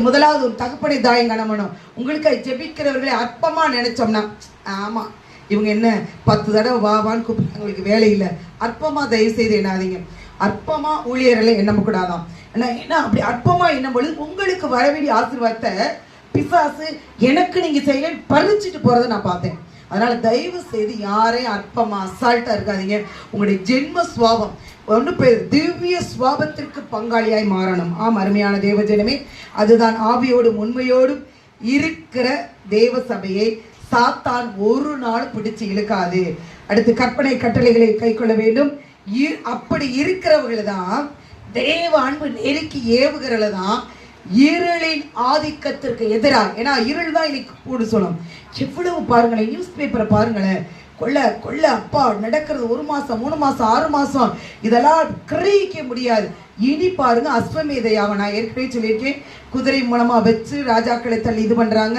முதலாவது ஒரு தகப்பனை தாயம் காணணும். உங்களுக்கு ஜெபிக்கிறவர்களை அற்பமா நினைச்சோம்னா, ஆமா இவங்க என்ன 10 தடவை வாவான்னு கூப்பிட்டு உங்களுக்கு வேலை இல்லை, அற்பமா தயவு செய்து எண்ணாதீங்க. அற்பமா ஊழியர்களை எண்ண கூடாதான். ஏன்னா அப்படி அற்பமா எண்ணும் பொழுது உங்களுக்கு வர வேண்டிய ஆசீர்வாதத்தை பிசாசு எனக்கு நீங்க செய்ய பறிச்சுட்டு போறதை நான் பார்த்தேன். அதனால தயவு செய்து யாரையும் அற்பமா அசால்ட்டா இருக்காதீங்க. உங்களுடைய ஜென்ம சுவாபம் ஒன்று பேர் திவ்ய சுவாபத்திற்கு பங்காளியாய் மாறணும். அருமையான தேவஜனமே, அதுதான் ஆவியோடும் உண்மையோடும் இருக்கிற தேவ சபையை சாத்தான் ஒரு நாள் பிடிச்சு இழுக்காது. அடுத்து கற்பனை கட்டளைகளை கை கொள்ள வேண்டும். அப்படி இருக்கிறவர்கள் தான் தேவ அன்பு நெருக்கி ஏவுகிறவர்கள் தான் இருளின் ஆதிக்கத்திற்கு எதிராக. ஏன்னா இருள் தான் இன்னைக்கு கூடு சொல்லும். எவ்வளவு பாருங்களேன், நியூஸ் பேப்பரை பாருங்களேன், கொள்ள அப்பா நடக்கிறது 1 மாசம் 3 மாசம் 6 மாசம் இதெல்லாம் கிரகிக்க முடியாது. இனி பாருங்க அஸ்வமேதையாக நான் ஏற்கனவே சொல்லியிருக்கேன், குதிரை மூலமா வச்சு ராஜாக்களை தள்ளி இது பண்றாங்க.